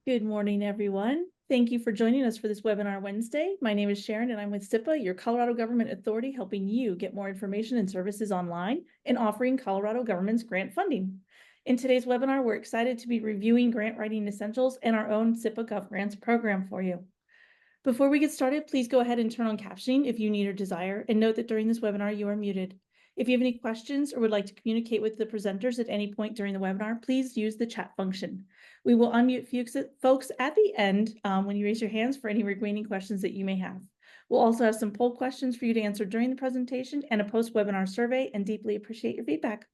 Good morning, everyone. Thank you for joining us for this webinar Wednesday. My name is Sharon and I'm with SIPA, your Colorado Government Authority, helping you get more information and services online and offering Colorado government's grant funding. In today's webinar, we're excited to be reviewing grant writing essentials and our own SIPA GovGrants program for you. Before we get started, please go ahead and turn on captioning if you need or desire, and note that during this webinar, you are muted. If you have any questions or would like to communicate with the presenters at any point during the webinar, please use the chat function. We will unmute folks at the end when you raise your hands for any remaining questions that you may have. We'll also have some poll questions for you to answer during the presentation and a post-webinar survey, and deeply appreciate your feedback.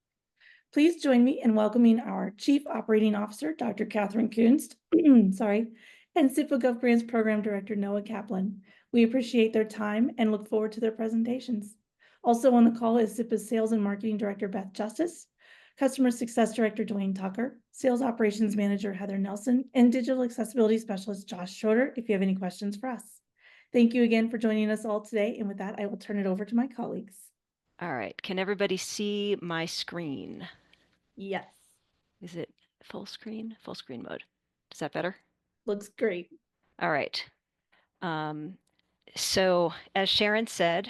Please join me in welcoming our Chief Operating Officer, Dr. Catherine Kunst, sorry, and SIPA GovGrants Program Director, Noah Kaplan. We appreciate their time and look forward to their presentations. Also on the call is SIPA's Sales and Marketing Director, Beth Justice, Customer Success Director, Dwayne Tucker, Sales Operations Manager, Heather Nelson, and Digital Accessibility Specialist, Josh Schroeder, if you have any questions for us. Thank you again for joining us all today. And with that, I will turn it over to my colleagues. All right, can everybody see my screen? Yes. Is it full screen? Full screen mode. Is that better? Looks great. All right. Um, so as Sharon said,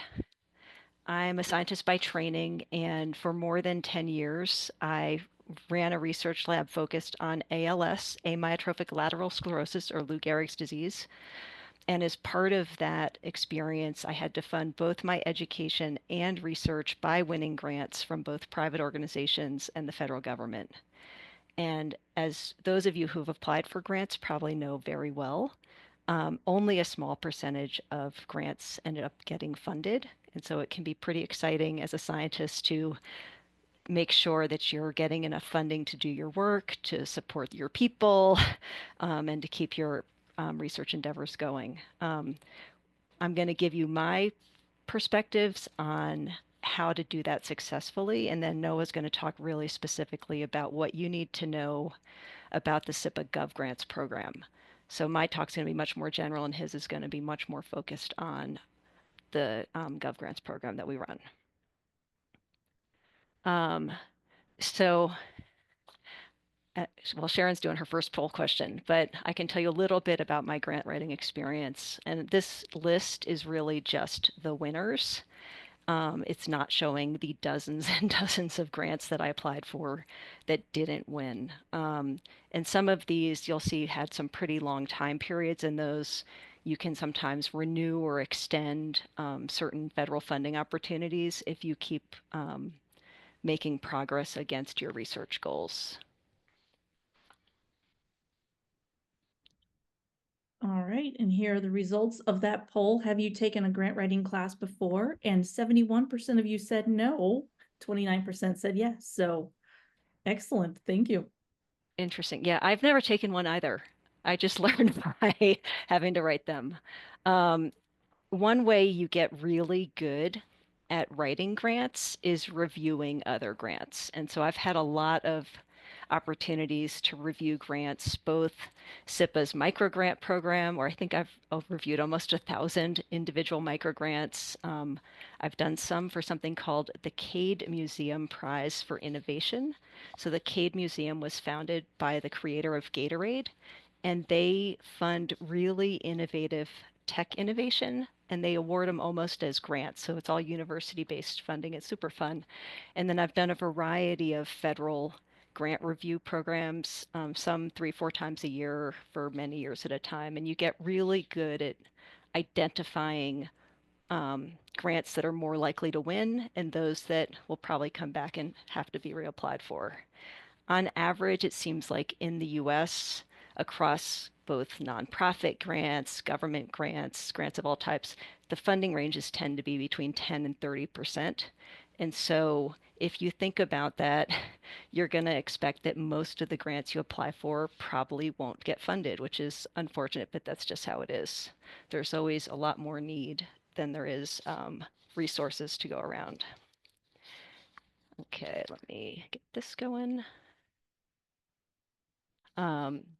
I'm a scientist by training, and for more than 10 years, I ran a research lab focused on ALS, amyotrophic lateral sclerosis, or Lou Gehrig's disease. And as part of that experience, I had to fund both my education and research by winning grants from both private organizations and the federal government. And as those of you who've applied for grants probably know very well, only a small percentage of grants ended up getting funded. And so it can be pretty exciting as a scientist to make sure that you're getting enough funding to do your work, to support your people, and to keep your research endeavors going. I'm going to give you my perspectives on how to do that successfully, and then Noah's going to talk really specifically about what you need to know about the SIPA GovGrants program. So my talk's going to be much more general, and his is going to be much more focused on the GovGrants program that we run. Um, so, well, Sharon's doing her first poll question, but I can tell you a little bit about my grant writing experience. And this list is really just the winners. It's not showing the dozens and dozens of grants that I applied for that didn't win. And some of these you'll see had some pretty long time periods, and those you can sometimes renew or extend certain federal funding opportunities if you keep making progress against your research goals. All right, and here are the results of that poll. Have you taken a grant writing class before? And 71% of you said no, 29% said yes. So excellent, thank you. Interesting. Yeah, I've never taken one either. I just learned by having to write them. Um, One way you get really good at writing grants is reviewing other grants. And so I've had a lot of opportunities to review grants, both SIPA's microgrant program, where I think I've reviewed almost 1,000 individual microgrants. I've done some for something called the Cade Museum Prize for Innovation. So the Cade Museum was founded by the creator of Gatorade, and they fund really innovative tech innovation, and they award them almost as grants. So it's all university-based funding. It's super fun. And then I've done a variety of federal grant review programs, some 3, 4 times a year for many years at a time. And you get really good at identifying grants that are more likely to win and those that will probably come back and have to be reapplied for. On average, it seems like in the US, across both nonprofit grants, government grants, grants of all types, the funding ranges tend to be between 10 and 30%. And so if you think about that, you're going to expect that most of the grants you apply for probably won't get funded, which is unfortunate, but that's just how it is. There's always a lot more need than there is resources to go around. Okay, let me get this going.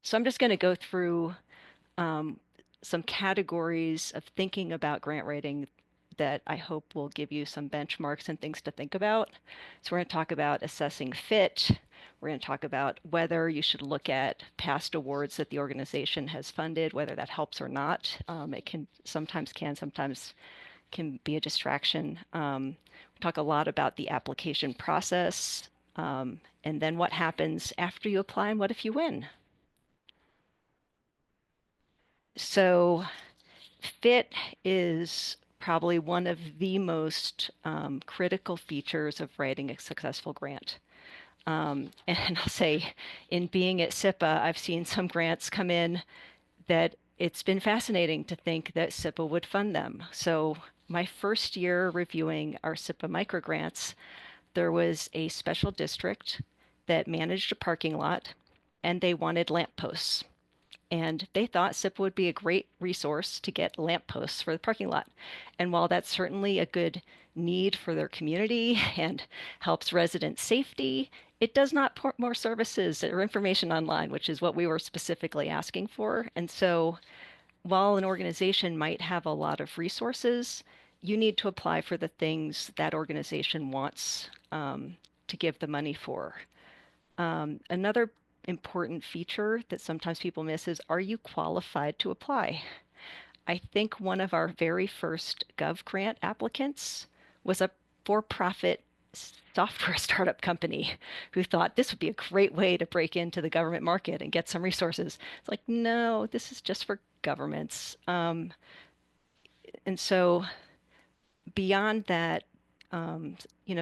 So I'm just going to go through um, some categories of thinking about grant writing that I hope will give you some benchmarks and things to think about. So we're going to talk about assessing fit, We're going to talk about whether you should look at past awards that the organization has funded, whether that helps or not. It sometimes can be a distraction. We talk a lot about the application process, and then what happens after you apply and what if you win. So fit is probably one of the most critical features of writing a successful grant. And I'll say, in being at SIPA, I've seen some grants come in that it's been fascinating to think that SIPA would fund them. So my first year reviewing our SIPA microgrants, there was a special district that managed a parking lot and they wanted lampposts. And they thought SIPA would be a great resource to get lampposts for the parking lot. And while that's certainly a good need for their community and helps resident safety, it does not put more services or information online, which is what we were specifically asking for. And so while an organization might have a lot of resources, you need to apply for the things that organization wants to give the money for. Another important feature that sometimes people miss is, are you qualified to apply? I think one of our very first Gov grant applicants was a for-profit software startup company who thought this would be a great way to break into the government market and get some resources. It's like, no, this is just for governments. And so beyond that,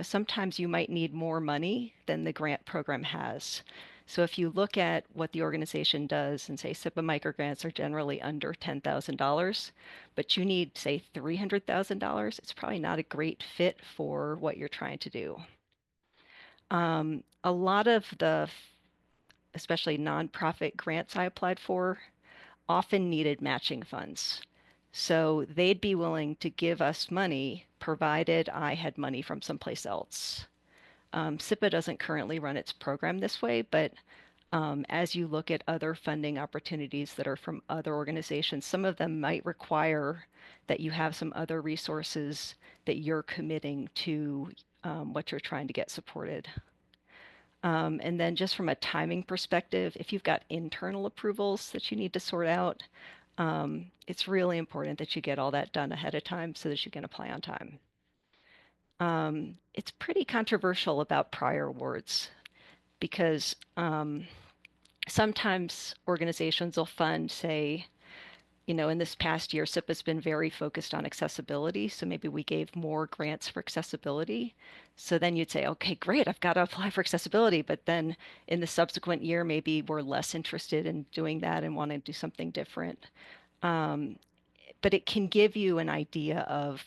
sometimes you might need more money than the grant program has. So if you look at what the organization does and say SIPA microgrants are generally under $10,000, but you need, say, $300,000, it's probably not a great fit for what you're trying to do. A lot of the, especially nonprofit grants I applied for, often needed matching funds. So they'd be willing to give us money provided I had money from someplace else. SIPA doesn't currently run its program this way, but as you look at other funding opportunities that are from other organizations, some of them might require that you have some other resources that you're committing to what you're trying to get supported. And then just from a timing perspective, if you've got internal approvals that you need to sort out, it's really important that you get all that done ahead of time so that you can apply on time. It's pretty controversial about prior awards because sometimes organizations will fund, say, in this past year, SIPA's been very focused on accessibility. So maybe we gave more grants for accessibility. So then you'd say, okay, great, I've got to apply for accessibility. But then in the subsequent year, maybe we're less interested in doing that and want to do something different. But it can give you an idea of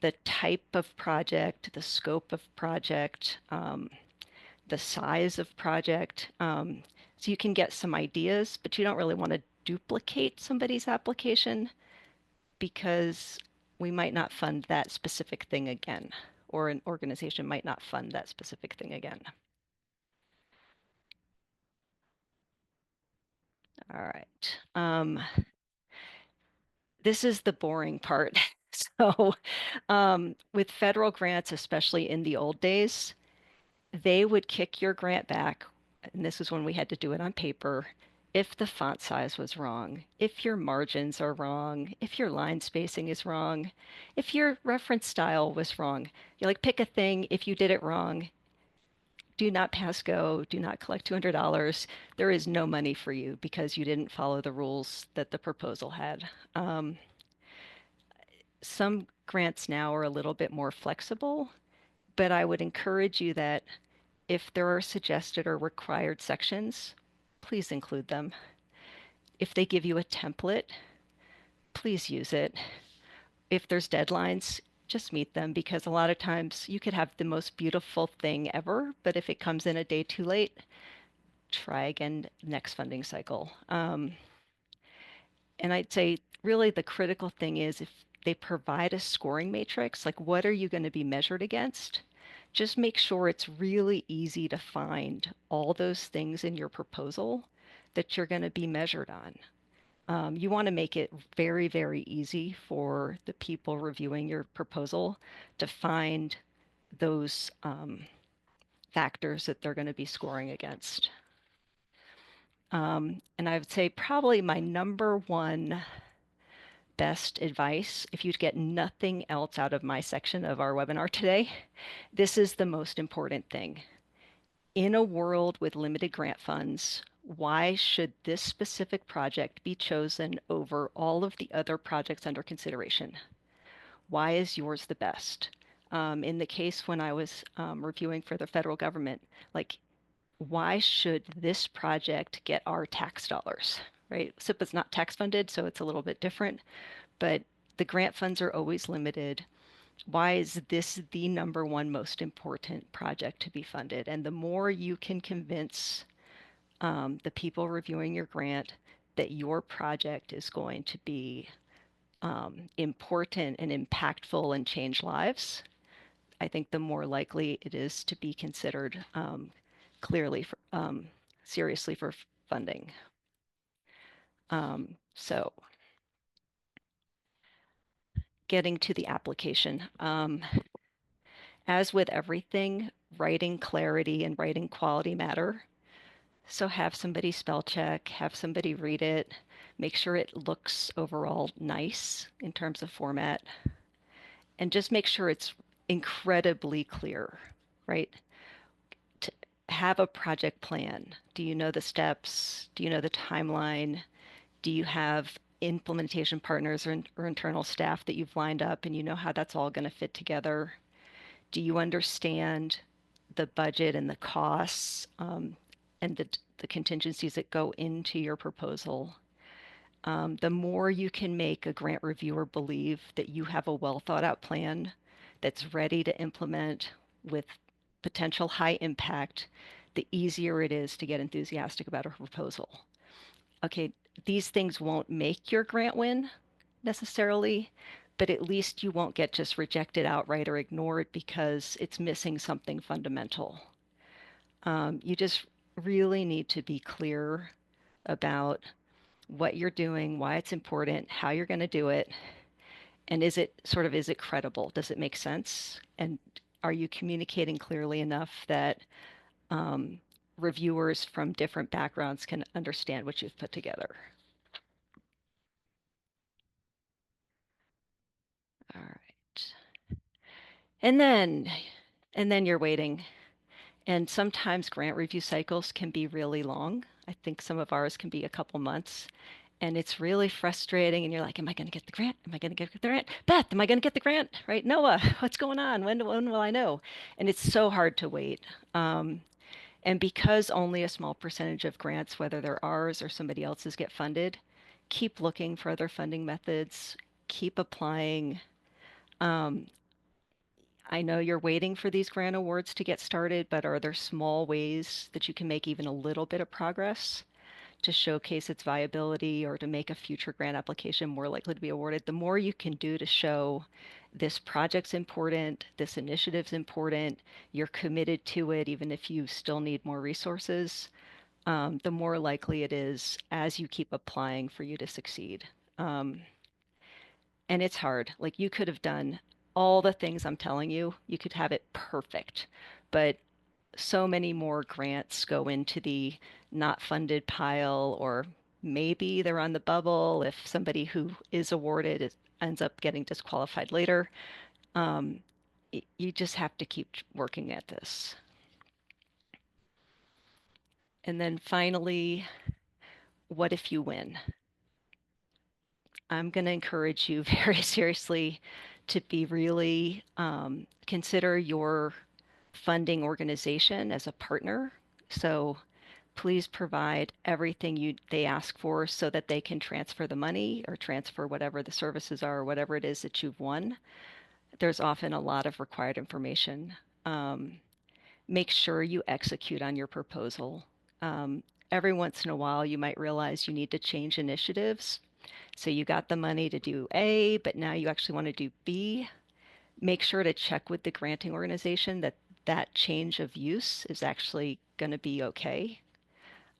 the type of project, the scope of project, the size of project. So you can get some ideas, but you don't really want to duplicate somebody's application because we might not fund that specific thing again, or an organization might not fund that specific thing again. All right. This is the boring part. So with federal grants, especially in the old days, they would kick your grant back, and this is when we had to do it on paper, if the font size was wrong, if your margins are wrong, if your line spacing is wrong, if your reference style was wrong. You like pick a thing, if you did it wrong, do not pass go, do not collect $200. There is no money for you because you didn't follow the rules that the proposal had. Some grants now are a little bit more flexible, but I would encourage you that if there are suggested or required sections, please include them. If they give you a template, please use it. If there's deadlines, just meet them because a lot of times you could have the most beautiful thing ever, but if it comes in a day too late, try again next funding cycle. And I'd say really the critical thing is if they provide a scoring matrix, like what are you going to be measured against? Just make sure it's really easy to find all those things in your proposal that you're going to be measured on. You want to make it very, very easy for the people reviewing your proposal to find those factors that they're going to be scoring against. And I would say probably my number one best advice, if you get nothing else out of my section of our webinar today, this is the most important thing. In a world with limited grant funds, why should this specific project be chosen over all of the other projects under consideration? Why is yours the best? In the case when I was reviewing for the federal government, like, why should this project get our tax dollars, right? SIPA is not tax funded, so it's a little bit different, but the grant funds are always limited. Why is this the number one most important project to be funded? And the more you can convince the people reviewing your grant that your project is going to be important and impactful and change lives, I think the more likely it is to be considered clearly for, seriously for funding. So getting to the application. As with everything, writing clarity and writing quality matter. So have somebody spell check, have somebody read it, make sure it looks overall nice in terms of format, and just make sure it's incredibly clear, right? To have a project plan. Do you know the steps? Do you know the timeline? Do you have implementation partners or internal staff that you've lined up and you know how that's all going to fit together? Do you understand the budget and the costs and the contingencies that go into your proposal? The more you can make a grant reviewer believe that you have a well thought out plan that's ready to implement with potential high impact, the easier it is to get enthusiastic about a proposal. Okay, these things won't make your grant win necessarily, but at least you won't get just rejected outright or ignored because it's missing something fundamental. You just really need to be clear about what you're doing, why it's important, how you're going to do it, and is it credible? Does it make sense? And are you communicating clearly enough that um, reviewers from different backgrounds can understand what you've put together? All right. And then and then you're waiting. And sometimes grant review cycles can be really long. I think some of ours can be a couple months. And it's really frustrating. And you're like, am I going to get the grant? Am I going to get the grant? Beth, am I going to get the grant? Right? Noah, what's going on? When will I know? And it's so hard to wait. And because only a small percentage of grants, whether they're ours or somebody else's, get funded, keep looking for other funding methods, keep applying. Um, I know you're waiting for these grant awards to get started, but are there small ways that you can make even a little bit of progress to showcase its viability or to make a future grant application more likely to be awarded? The more you can do to show this project's important, this initiative's important, you're committed to it, even if you still need more resources, the more likely it is as you keep applying for you to succeed. Um, and it's hard. Like, you could have done all the things I'm telling you, you could have it perfect, but so many more grants go into the not funded pile, or maybe they're on the bubble if somebody who is awarded ends up getting disqualified later. Um, you just have to keep working at this. And then finally, what if you win? I'm going to encourage you very seriously to be really consider your funding organization as a partner. So please provide everything they ask for so that they can transfer the money or transfer whatever the services are or whatever it is that you've won. There's often a lot of required information. Um, Make sure you execute on your proposal. Um, every once in a while, you might realize you need to change initiatives. So you got the money to do A, but now you actually want to do B. Make sure to check with the granting organization that that change of use is actually going to be okay.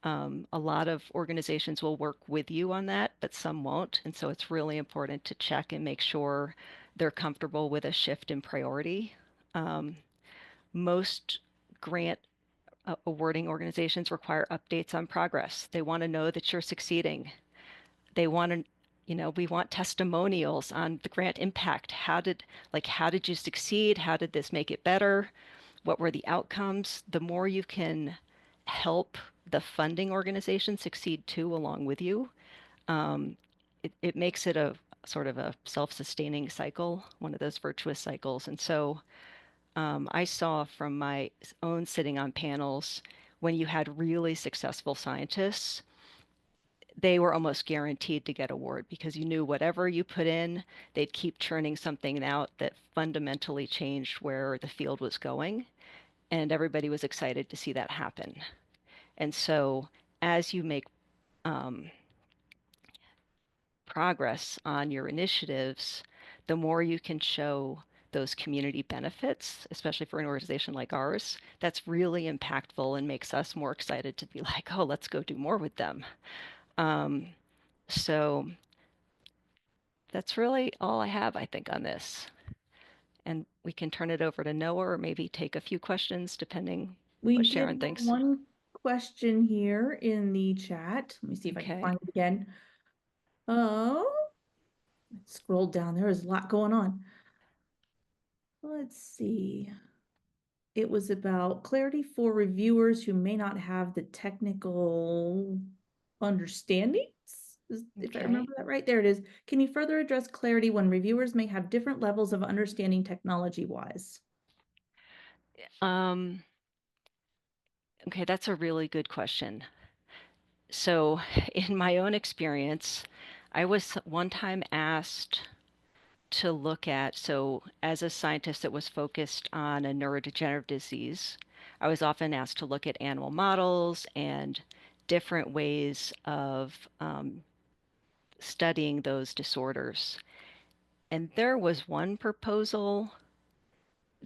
A lot of organizations will work with you on that, but some won't. And so it's really important to check and make sure they're comfortable with a shift in priority. Most grant awarding organizations require updates on progress. They want to know that you're succeeding. They want to, we want testimonials on the grant impact. How did you succeed? How did this make it better? What were the outcomes? The more you can help the funding organization succeed too, along with you, um, it makes it a sort of a self-sustaining cycle, one of those virtuous cycles. And so I saw from my own sitting on panels when you had really successful scientists, they were almost guaranteed to get award because you knew whatever you put in, they'd keep churning something out that fundamentally changed where the field was going. And everybody was excited to see that happen. And so as you make um, progress on your initiatives, the more you can show those community benefits, especially for an organization like ours, that's really impactful and makes us more excited to be like, oh, let's go do more with them. Um, so that's really all I have, I think, on this. And we can turn it over to Noah or maybe take a few questions depending We what did Sharon have thinks. one question here in the chat. Let me see if I can Okay. find it again. Oh, scroll down. There is a lot going on. Let's see. It was about clarity for reviewers who may not have the technical understandings. If I Okay. remember that right, there it is. Can you further address clarity when reviewers may have different levels of understanding technology wise? Um, okay, that's a really good question. So, in my own experience, I was one time asked to look at, so as a scientist that was focused on a neurodegenerative disease, I was often asked to look at animal models and different ways of studying those disorders. And there was one proposal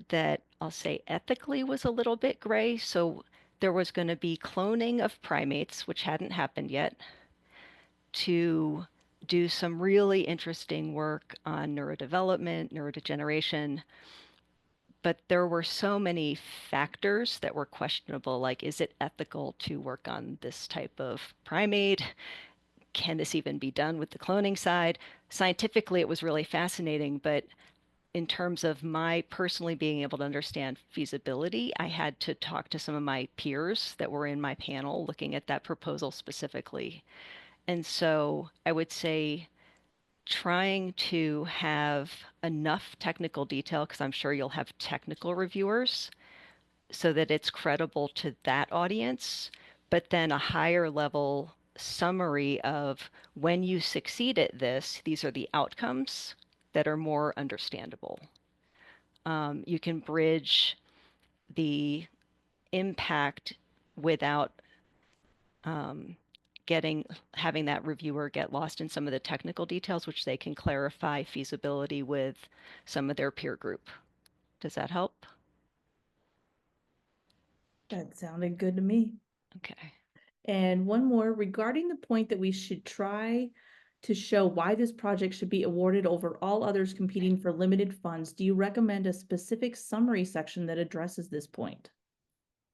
that I'll say ethically was a little bit gray. So there was going to be cloning of primates, which hadn't happened yet, to do some really interesting work on neurodevelopment, neurodegeneration. But there were so many factors that were questionable, like, is it ethical to work on this type of primate? Can this even be done with the cloning side? Scientifically, it was really fascinating, but in terms of my personally being able to understand feasibility, I had to talk to some of my peers that were in my panel looking at that proposal specifically. And so I would say trying to have enough technical detail, because I'm sure you'll have technical reviewers, so that it's credible to that audience, but then a higher level summary of when you succeed at this, these are the outcomes that are more understandable. You can bridge the impact without um, getting having that reviewer get lost in some of the technical details, which they can clarify feasibility with some of their peer group. Does that help? That sounded good to me. Okay. And one more regarding the point that we should try to show why this project should be awarded over all others competing for limited funds. Do you recommend a specific summary section that addresses this point?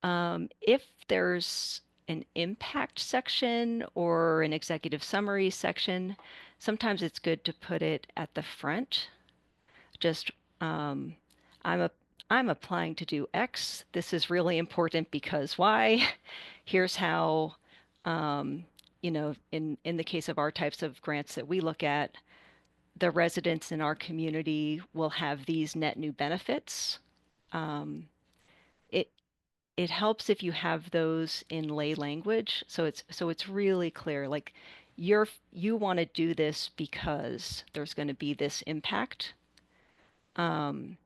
If there's an impact section or an executive summary section, sometimes it's good to put it at the front. Just um, I'm a I'm applying to do X. This is really important because Y. Here's how, um, in the case of our types of grants that we look at, the residents in our community will have these net new benefits. Um, it it helps if you have those in lay language, so it's really clear. Like you want to do this because there's going to be this impact. Um,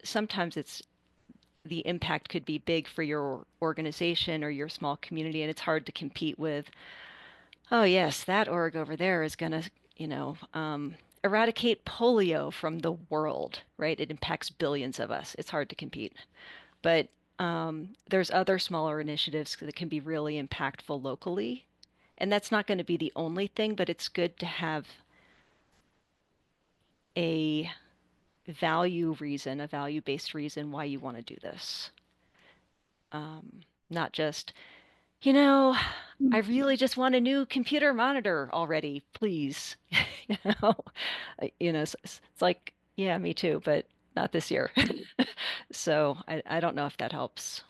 sometimes it's the impact could be big for your organization or your small community, and it's hard to compete with, oh yes, that org over there is going to, eradicate polio from the world, right? It impacts billions of us. It's hard to compete. But there's other smaller initiatives that can be really impactful locally. And that's not going to be the only thing, but it's good to have a value reason, a value-based reason why you want to do this. Not just, you know, I really just want a new computer monitor already, please. You know, it's like, yeah, me too, but not this year. So I don't know if that helps.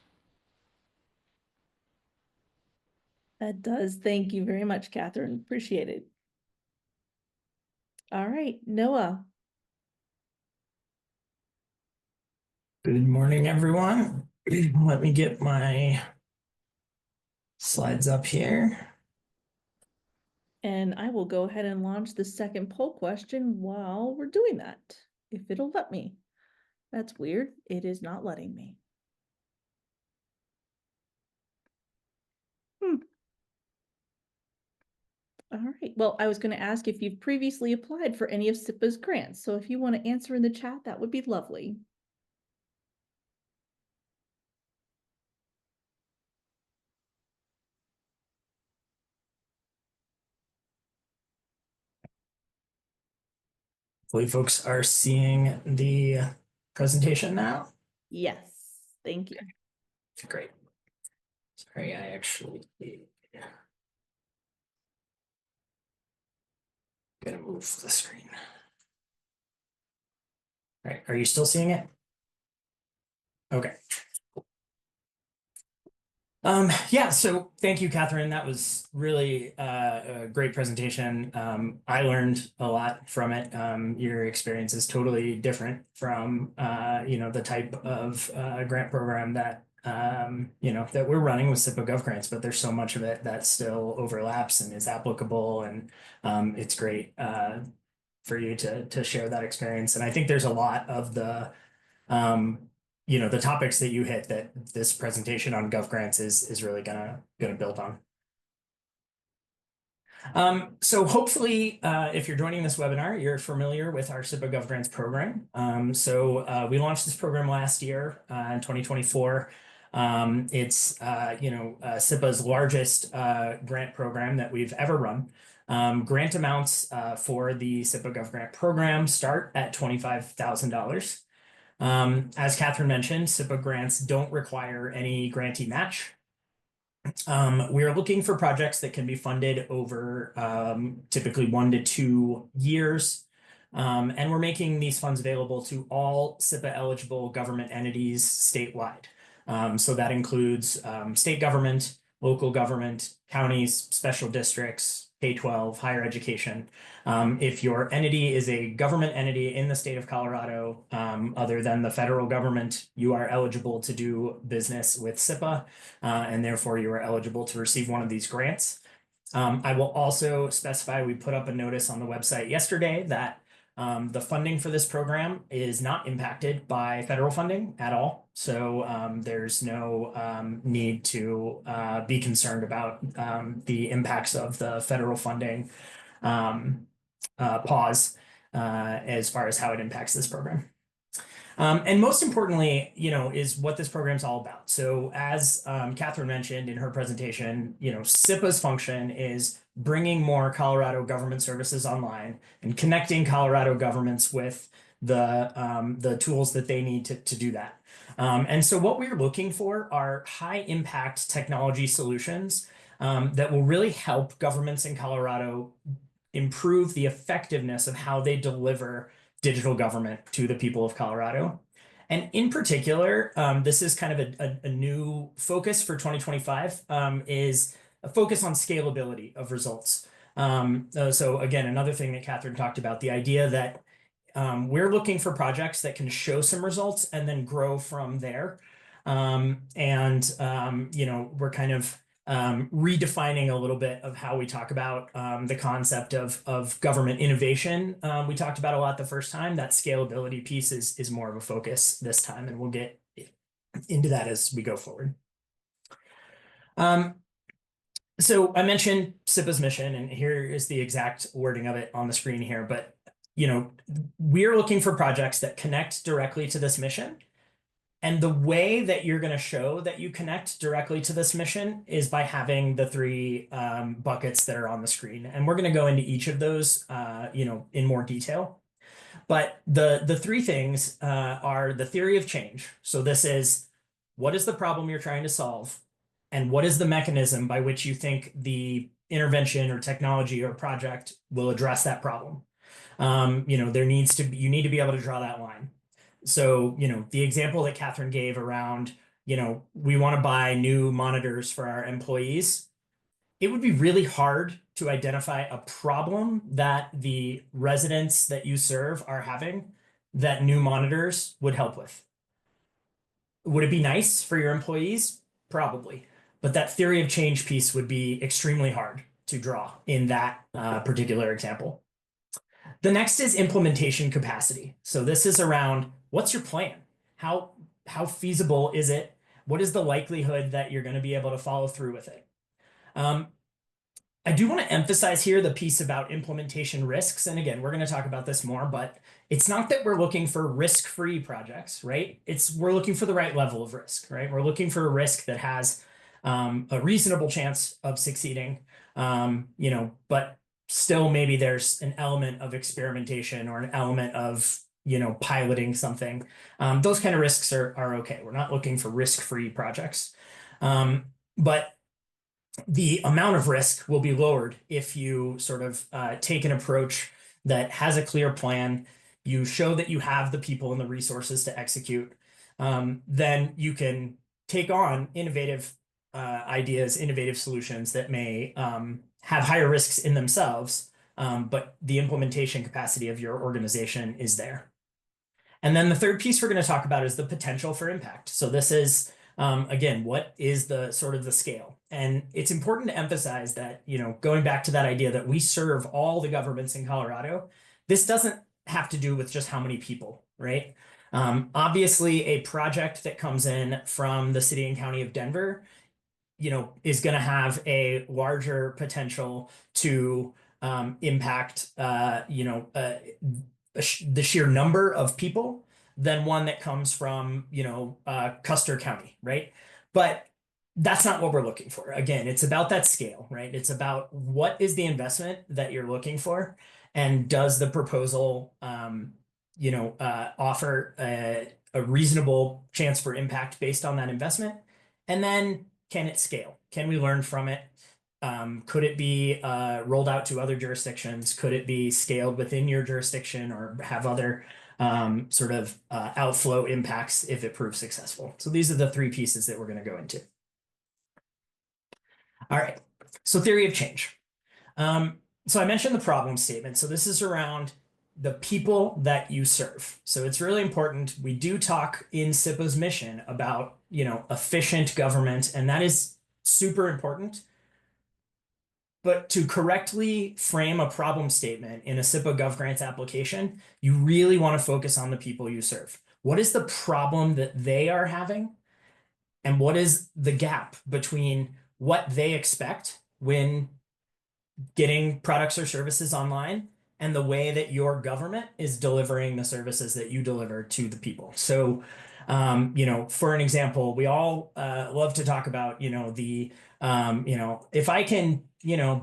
That does. Thank you very much, Catherine. Appreciate it. All right, Noah. Good morning, everyone. Let me get my slides up here. And I will go ahead and launch the second poll question while we're doing that, if it'll let me. That's weird. It is not letting me. All right. Well, I was going to ask if you've previously applied for any of SIPA's grants. So if you want to answer in the chat, that would be lovely. Hopefully folks are seeing the presentation now. Yes. Thank you. Great. Sorry, I actually gonna move the screen. All right, are you still seeing it? Okay. Yeah, so thank you, Catherine. That was really a great presentation. I learned a lot from it. Your experience is totally different from the type of grant program that that we're running with SIPA GovGrants, but there's so much of it that still overlaps and is applicable, and it's great for you to share that experience. And I think there's a lot of the the topics that you hit that this presentation on GovGrants is really gonna build on. So hopefully, if you're joining this webinar, you're familiar with our SIPA GovGrants program. We launched this program last year in 2024. It's SIPA's largest grant program that we've ever run. Grant amounts for the SIPA GovGrant program start at $25,000. As Catherine mentioned, SIPA grants don't require any grantee match. We are looking for projects that can be funded over typically 1 to 2 years. And we're making these funds available to all SIPA eligible government entities statewide. So that includes state government, local government, counties, special districts, K-12, higher education. If your entity is a government entity in the state of Colorado, other than the federal government, you are eligible to do business with SIPA, and therefore you are eligible to receive one of these grants. I will also specify, we put up a notice on the website yesterday that the funding for this program is not impacted by federal funding at all. So there's no need to be concerned about the impacts of the federal funding pause as far as how it impacts this program. And most importantly, is what this program is all about. So as Catherine mentioned in her presentation, SIPA's function is bringing more Colorado government services online and connecting Colorado governments with the tools that they need to do that. And so what we're looking for are high impact technology solutions that will really help governments in Colorado improve the effectiveness of how they deliver digital government to the people of Colorado. And in particular, this is kind of a new focus for 2025, is a focus on scalability of results. So again, another thing that Catherine talked about, the idea that we're looking for projects that can show some results and then grow from there. We're kind of redefining a little bit of how we talk about the concept of government innovation. We talked about a lot the first time. That scalability piece is more of a focus this time, and we'll get into that as we go forward. So I mentioned SIPA's mission, and here is the exact wording of it on the screen here. But we're looking for projects that connect directly to this mission. And the way that you're going to show that you connect directly to this mission is by having the 3 buckets that are on the screen. And we're going to go into each of those, in more detail. But the three things are the theory of change. So this is, what is the problem you're trying to solve? And what is the mechanism by which you think the intervention or technology or project will address that problem? There needs to be, you need to be able to draw that line. So, the example that Catherine gave around, we want to buy new monitors for our employees. It would be really hard to identify a problem that the residents that you serve are having that new monitors would help with. Would it be nice for your employees? Probably. But that theory of change piece would be extremely hard to draw in that particular example. The next is implementation capacity. So this is around, what's your plan? How feasible is it? What is the likelihood that you're going to be able to follow through with it? I do want to emphasize here the piece about implementation risks. And again, we're going to talk about this more, but it's not that we're looking for risk-free projects, right? We're looking for the right level of risk, right? We're looking for a risk that has a reasonable chance of succeeding, but still maybe there's an element of experimentation or an element of, piloting something. Those kind of risks are okay. We're not looking for risk-free projects. But the amount of risk will be lowered if you sort of take an approach that has a clear plan. You show that you have the people and the resources to execute. Then you can take on innovative ideas, innovative solutions that may have higher risks in themselves, but the implementation capacity of your organization is there. And then the third piece we're going to talk about is the potential for impact. So this is again, what is the sort of the scale? And it's important to emphasize that, going back to that idea that we serve all the governments in Colorado, this doesn't have to do with just how many people, right? Obviously, a project that comes in from the city and county of Denver, is going to have a larger potential to impact, the sheer number of people than one that comes from, Custer County, right? But that's not what we're looking for. Again, it's about that scale, right? It's about what is the investment that you're looking for, and does the proposal, offer a reasonable chance for impact based on that investment? And then can it scale? Can we learn from it? Could it be rolled out to other jurisdictions? Could it be scaled within your jurisdiction or have other sort of outflow impacts if it proves successful? So these are the three pieces that we're going to go into. All right, so theory of change. So I mentioned the problem statement. So this is around the people that you serve. So it's really important. We do talk in SIPA's mission about, efficient government, and that is super important. But to correctly frame a problem statement in a SIPA GovGrants application, you really want to focus on the people you serve. What is the problem that they are having? And what is the gap between what they expect when getting products or services online and the way that your government is delivering the services that you deliver to the people? So, for an example, we all love to talk about, if I can,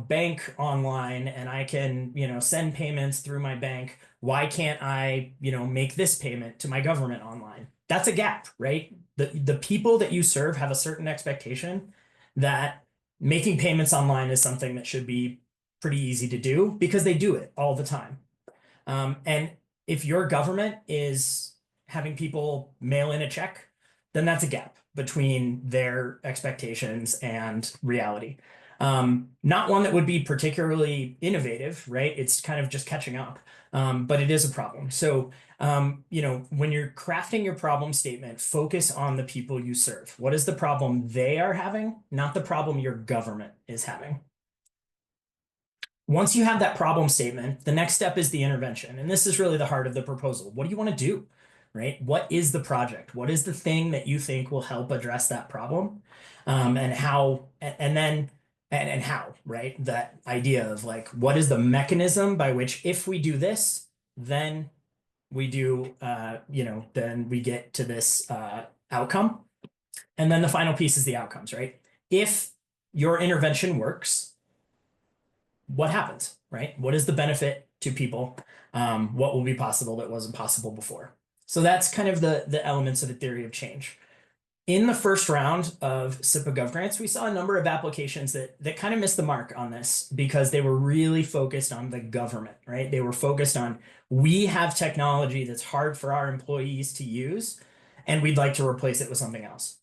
bank online and I can, send payments through my bank, why can't I, make this payment to my government online? That's a gap, right? The people that you serve have a certain expectation that making payments online is something that should be pretty easy to do because they do it all the time. And if your government is having people mail in a check, then that's a gap between their expectations and reality. Not one that would be particularly innovative, right? It's kind of just catching up, but it is a problem. So, when you're crafting your problem statement, focus on the people you serve. What is the problem they are having, not the problem your government is having? Once you have that problem statement, the next step is the intervention. And this is really the heart of the proposal. What do you want to do, right? What is the project? What is the thing that you think will help address that problem? And how, and how, right? That idea of like, what is the mechanism by which if we do this, then we do, then we get to this outcome. And then the final piece is the outcomes, right? If your intervention works, what happens, right? What is the benefit to people what will be possible that wasn't possible before. So that's kind of the elements of the theory of change. In the first round of SIPA GovGrants, we saw a number of applications that kind of missed the mark on this because they were really focused on the government, right? They were focused on, we have technology that's hard for our employees to use, and we'd like to replace it with something else.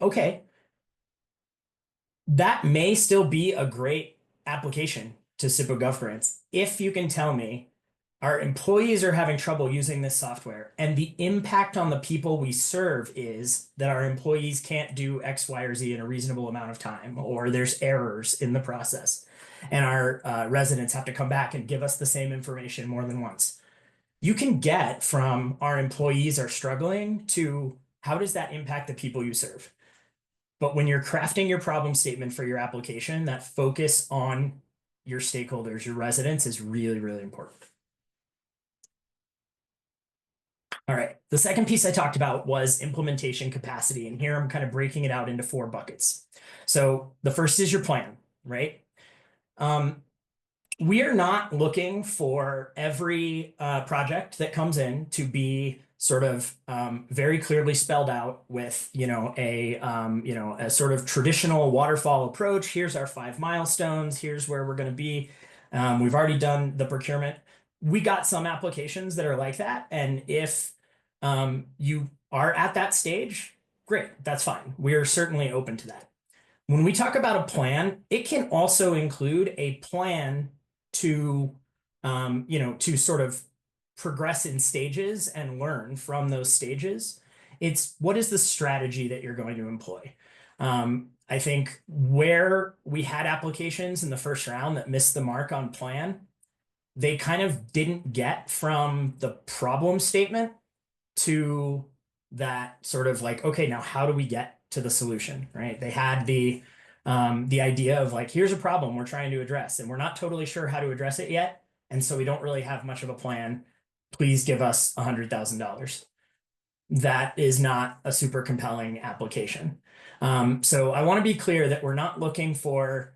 Okay. That may still be a great application to SIPA GovGrants if you can tell me our employees are having trouble using this software, and the impact on the people we serve is that our employees can't do X, Y, or Z in a reasonable amount of time, or there's errors in the process, and our residents have to come back and give us the same information more than once. You can get from our employees are struggling to how does that impact the people you serve? But when you're crafting your problem statement for your application, that focus on your stakeholders, your residents, is really, really important. All right, the second piece I talked about was implementation capacity, and here I'm kind of breaking it out into 4 buckets. So the first is your plan, right? We are not looking for every project that comes in to be sort of very clearly spelled out with, a sort of traditional waterfall approach. Here's our 5 milestones. Here's where we're going to be. We've already done the procurement. We got some applications that are like that. And if you are at that stage, great, that's fine. We are certainly open to that. When we talk about a plan, it can also include a plan to, to sort of progress in stages and learn from those stages. It's what is the strategy that you're going to employ? I think where we had applications in the first round that missed the mark on plan, they kind of didn't get from the problem statement to that sort of like, okay, now how do we get to the solution, right? They had the idea of like, here's a problem we're trying to address, and we're not totally sure how to address it yet, and so we don't really have much of a plan. Please give us $100,000. That is not a super compelling application. So I want to be clear that we're not looking for,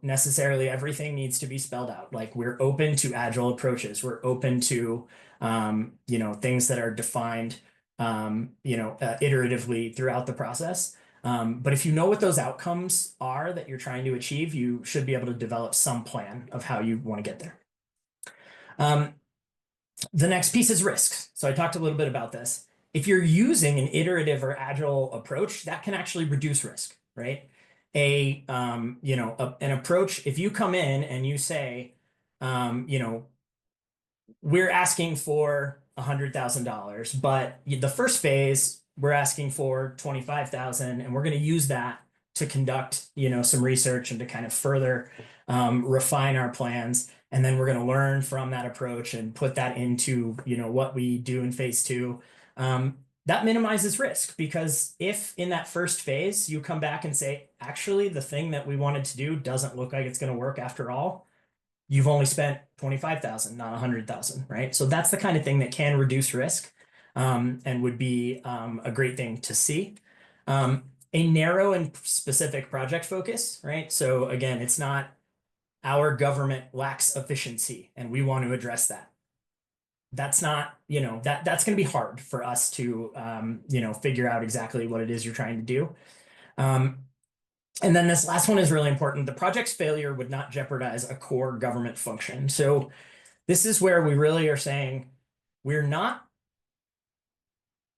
necessarily everything needs to be spelled out. Like, we're open to agile approaches. We're open to, things that are defined, iteratively throughout the process. But if you know what those outcomes are that you're trying to achieve, you should be able to develop some plan of how you want to get there. The next piece is risks. So I talked a little bit about this. If you're using an iterative or agile approach, that can actually reduce risk, right? An approach, if you come in and you say, we're asking for $100,000, but the first phase, we're asking for 25,000, and we're going to use that to conduct, some research and to kind of further refine our plans. And then we're going to learn from that approach and put that into, what we do in phase 2. That minimizes risk, because if in that first phase you come back and say, actually, the thing that we wanted to do doesn't look like it's going to work after all, you've only spent 25,000, not 100,000, right? So that's the kind of thing that can reduce risk and would be a great thing to see. A narrow and specific project focus, right? So again, it's not our government lacks efficiency and we want to address that. That's not, that's going to be hard for us to, figure out exactly what it is you're trying to do. And then this last one is really important. The project's failure would not jeopardize a core government function. So this is where we really are saying we're not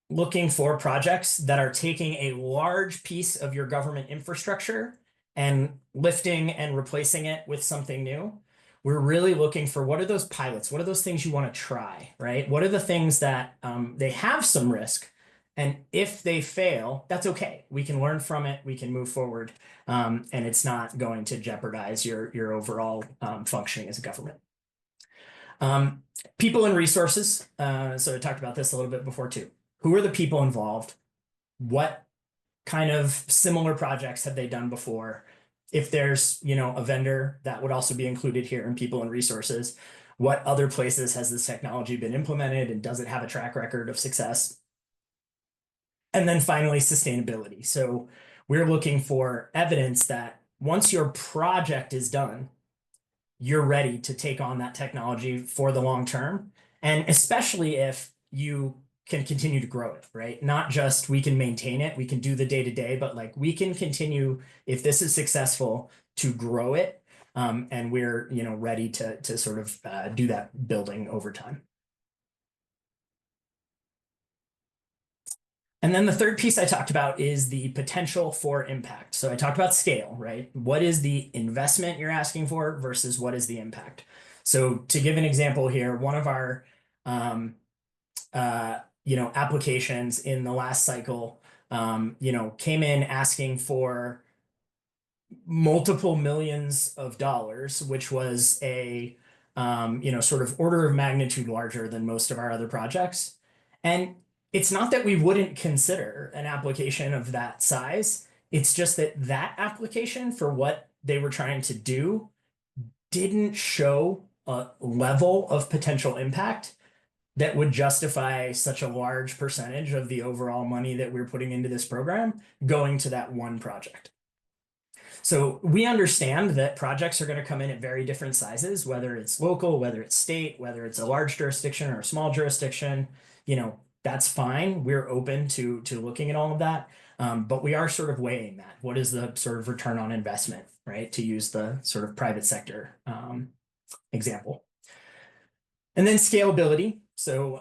looking for projects that are taking a large piece of your government infrastructure and lifting and replacing it with something new. We're really looking for, what are those pilots? What are those things you want to try, right? What are the things that they have some risk? And if they fail, that's okay. We can learn from it. We can move forward. And it's not going to jeopardize your overall functioning as a government. People and resources. So I talked about this a little bit before too. Who are the people involved? What kind of similar projects have they done before? If there's, a vendor, that would also be included here in people and resources. What other places has this technology been implemented, and does it have a track record of success? And then finally, sustainability. So we're looking for evidence that once your project is done, you're ready to take on that technology for the long term. And especially if you can continue to grow it, right? Not just we can maintain it, we can do the day to day, but like we can continue, if this is successful, to grow it. And we're, ready to sort of do that building over time. And then the third piece I talked about is the potential for impact. So I talked about scale, right? What is the investment you're asking for versus what is the impact? So to give an example here, one of our applications in the last cycle, came in asking for multiple millions of dollars, which was a sort of order of magnitude larger than most of our other projects. And it's not that we wouldn't consider an application of that size. It's just that that application for what they were trying to do didn't show a level of potential impact that would justify such a large percentage of the overall money that we're putting into this program going to that one project. So we understand that projects are going to come in at very different sizes, whether it's local, whether it's state, whether it's a large jurisdiction or a small jurisdiction, that's fine. We're open to looking at all of that. But we are sort of weighing that. What is the sort of return on investment, right? To use the sort of private sector example. And then scalability. So,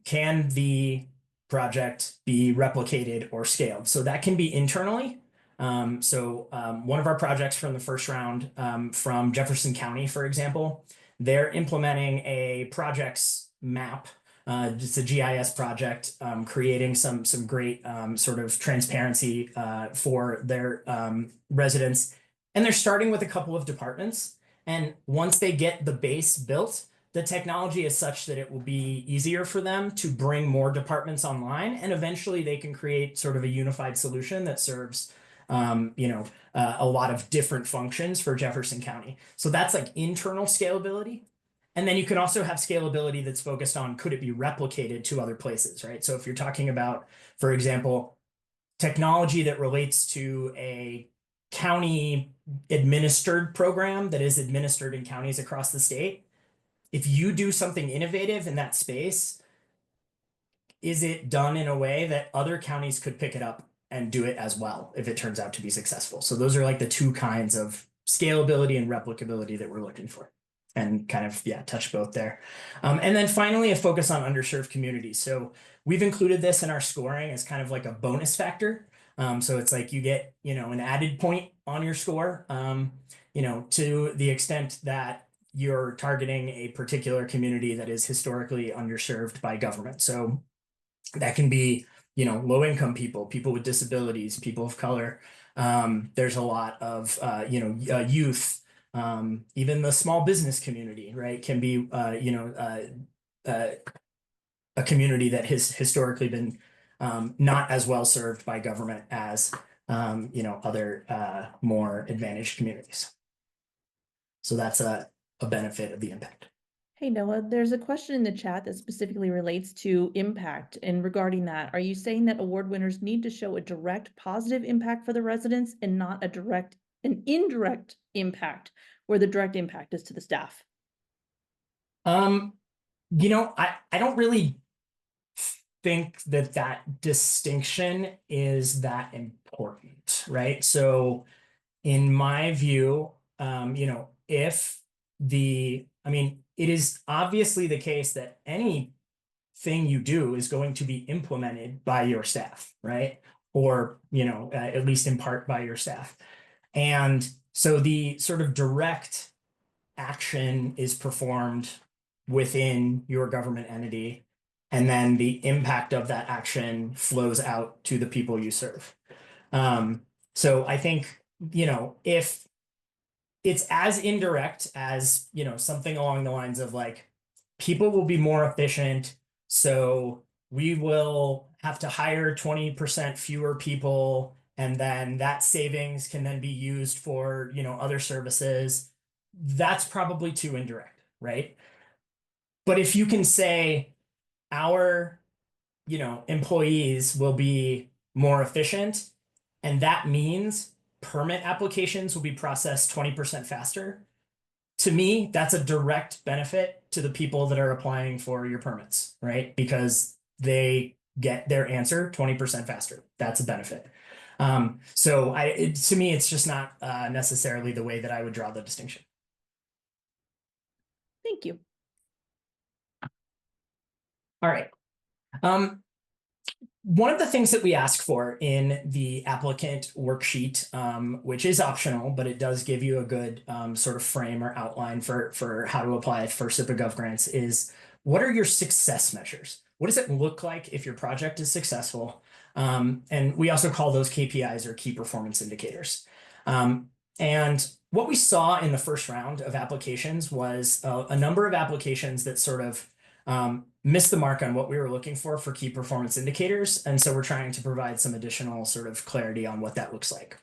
can the project be replicated or scaled? So that can be internally. One of our projects from the first round from Jefferson County, for example, they're implementing a projects map. It's a GIS project, creating some great sort of transparency for their residents. And they're starting with a couple of departments. And once they get the base built, the technology is such that it will be easier for them to bring more departments online. And eventually they can create sort of a unified solution that serves a lot of different functions for Jefferson County. So that's like internal scalability. And then you can also have scalability that's focused on, could it be replicated to other places, right? So if you're talking about, for example, technology that relates to a county administered program that is administered in counties across the state, if you do something innovative in that space, is it done in a way that other counties could pick it up and do it as well if it turns out to be successful? So those are like the two kinds of scalability and replicability that we're looking for, and kind of, touch both there. And then finally, a focus on underserved communities. So we've included this in our scoring as kind of like a bonus factor. So it's like you get, an added point on your score, to the extent that you're targeting a particular community that is historically underserved by government. So that can be, low-income people, people with disabilities, people of color. There's a lot of, youth, even the small business community, right, can be, a community that has historically been not as well served by government as, other more advantaged communities. So that's a benefit of the impact. Hey, Noah, there's a question in the chat that specifically relates to impact. And regarding that, are you saying that award winners need to show a direct positive impact for the residents and not an indirect impact, where the direct impact is to the staff? I don't really think that distinction is that important, right? So in my view, it is obviously the case that anything you do is going to be implemented by your staff, right? Or, at least in part by your staff. And so the sort of direct action is performed within your government entity, and then the impact of that action flows out to the people you serve. So I think, if it's as indirect as, something along the lines of like, people will be more efficient, so we will have to hire 20% fewer people, and then that savings can then be used for, other services. That's probably too indirect, right? But if you can say our, employees will be more efficient, and that means permit applications will be processed 20% faster, to me, that's a direct benefit to the people that are applying for your permits, right? Because they get their answer 20% faster. That's a benefit. So to me, it's just not necessarily the way that I would draw the distinction. Thank you. All right. One of the things that we ask for in the applicant worksheet, which is optional, but it does give you a good sort of frame or outline for how to apply for SIPA GovGrants, is what are your success measures? What does it look like if your project is successful? And we also call those KPIs, or key performance indicators. And what we saw in the first round of applications was a number of applications that sort of missed the mark on what we were looking for key performance indicators. And so we're trying to provide some additional sort of clarity on what that looks like.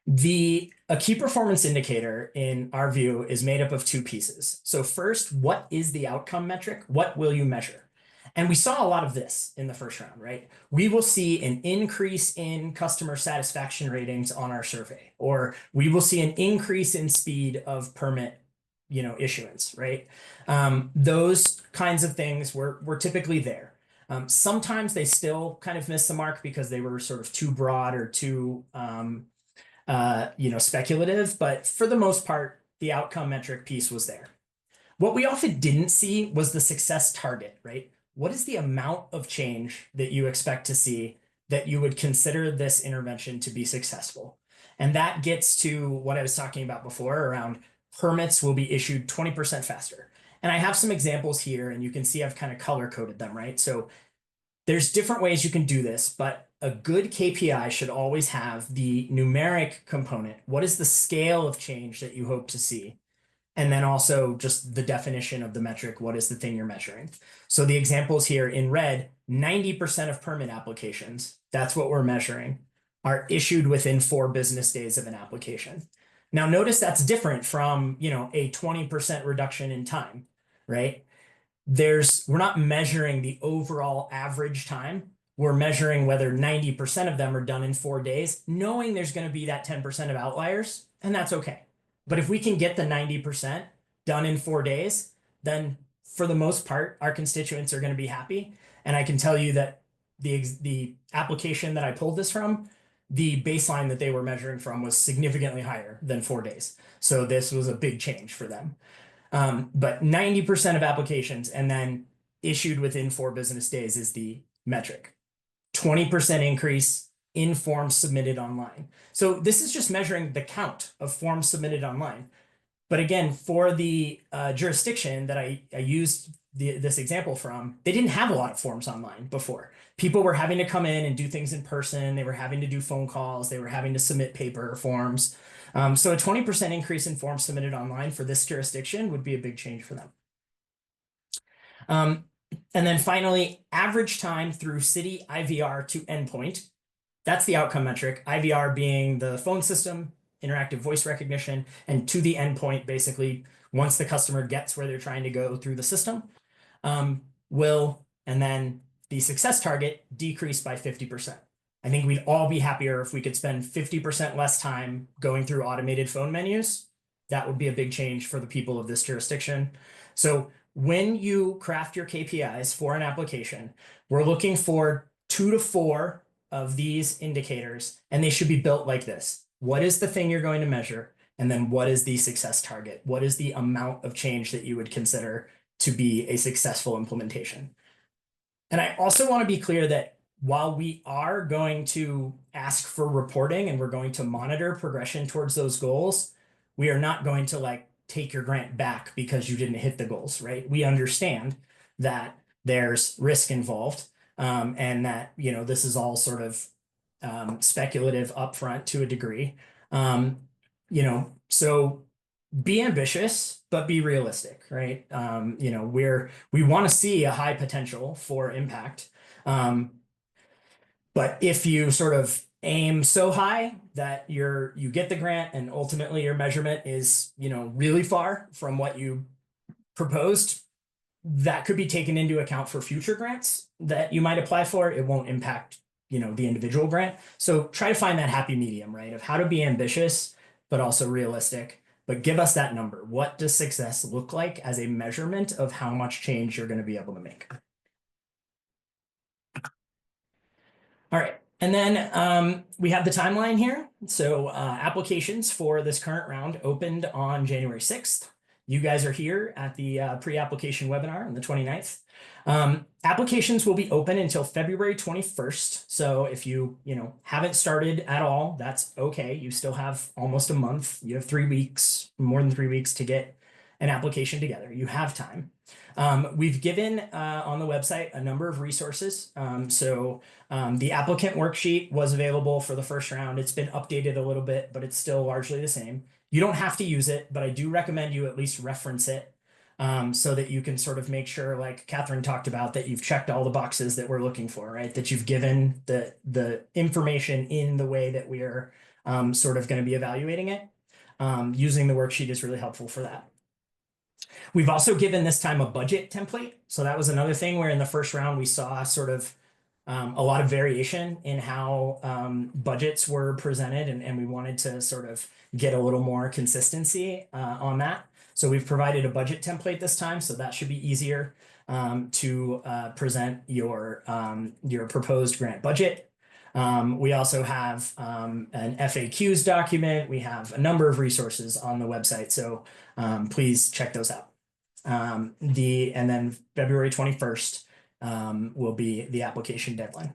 A key performance indicator, in our view, is made up of two pieces. So first, what is the outcome metric? What will you measure? And we saw a lot of this in the first round, right? We will see an increase in customer satisfaction ratings on our survey, or we will see an increase in speed of permit issuance, right? Those kinds of things were typically there. Sometimes they still kind of miss the mark because they were sort of too broad or too, speculative. But for the most part, the outcome metric piece was there. What we often didn't see was the success target, right? What is the amount of change that you expect to see that you would consider this intervention to be successful? And that gets to what I was talking about before around permits will be issued 20% faster. And I have some examples here, and you can see I've kind of color coded them, right? So there's different ways you can do this, but a good KPI should always have the numeric component. What is the scale of change that you hope to see? And then also just the definition of the metric. What is the thing you're measuring? So the examples here in red, 90% of permit applications, that's what we're measuring, are issued within 4 business days of an application. Now notice that's different from, a 20% reduction in time, right? We're not measuring the overall average time. We're measuring whether 90% of them are done in 4 days, knowing there's going to be that 10% of outliers, and that's okay. But if we can get the 90% done in 4 days, then for the most part, our constituents are going to be happy. And I can tell you that the application that I pulled this from, the baseline that they were measuring from was significantly higher than 4 days. So this was a big change for them. But 90% of applications and then issued within 4 business days is the metric. 20% increase in forms submitted online. So this is just measuring the count of forms submitted online. But again, for the jurisdiction that I used this example from, they didn't have a lot of forms online before. People were having to come in and do things in person. They were having to do phone calls. They were having to submit paper forms. So a 20% increase in forms submitted online for this jurisdiction would be a big change for them. And then finally, average time through city IVR to endpoint. That's the outcome metric, IVR being the phone system, interactive voice recognition, and to the endpoint, basically, once the customer gets where they're trying to go through the system, and then the success target decrease by 50%. I think we'd all be happier if we could spend 50% less time going through automated phone menus. That would be a big change for the people of this jurisdiction. So when you craft your KPIs for an application, we're looking for 2 to 4 of these indicators, and they should be built like this. What is the thing you're going to measure? And then what is the success target? What is the amount of change that you would consider to be a successful implementation? And I also want to be clear that while we are going to ask for reporting and we're going to monitor progression towards those goals, we are not going to take your grant back because you didn't hit the goals, right? We understand that there's risk involved, and that, this is all sort of speculative upfront to a degree. So be ambitious, but be realistic, right? We want to see a high potential for impact. But if you sort of aim so high that you get the grant and ultimately your measurement is, really far from what you proposed, that could be taken into account for future grants that you might apply for. It won't impact, the individual grant. So try to find that happy medium, right? Of how to be ambitious, but also realistic. but give us that number. What does success look like as a measurement of how much change you're going to be able to make? All right. And then we have the timeline here. So applications for this current round opened on January 6th. You guys are here at the pre-application webinar on the 29th. Applications will be open until February 21st. So if you haven't started at all, that's okay. You still have almost a month. You have 3 weeks, more than 3 weeks to get an application together. You have time. We've given on the website a number of resources. The applicant worksheet was available for the first round. It's been updated a little bit, but it's still largely the same. You don't have to use it, but I do recommend you at least reference it so that you can sort of make sure, like Catherine talked about, that you've checked all the boxes that we're looking for, right? That you've given the information in the way that we are sort of going to be evaluating it. Using the worksheet is really helpful for that. We've also given this time a budget template. So that was another thing where in the first round we saw sort of a lot of variation in how budgets were presented, and we wanted to sort of get a little more consistency on that. So we've provided a budget template this time, so that should be easier to present your proposed grant budget. We also have an FAQs document. We have a number of resources on the website, so please check those out. And then February 21st will be the application deadline.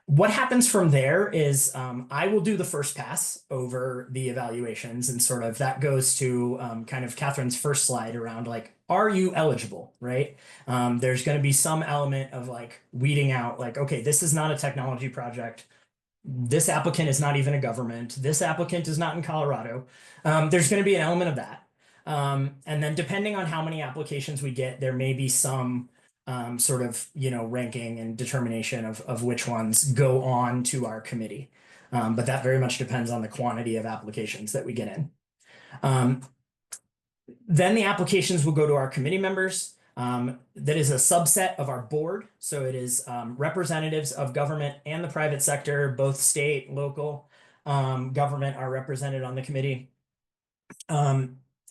What happens from there is I will do the first pass over the evaluations, and sort of that goes to kind of Catherine's first slide around like, are you eligible, right? There's going to be some element of like weeding out like, okay, this is not a technology project. This applicant is not even a government. This applicant is not in Colorado. There's going to be an element of that. And then depending on how many applications we get, there may be some sort of, ranking and determination of which ones go on to our committee. But that very much depends on the quantity of applications that we get in. Then the applications will go to our committee members. That is a subset of our board. So it is representatives of government and the private sector, both state, local government are represented on the committee.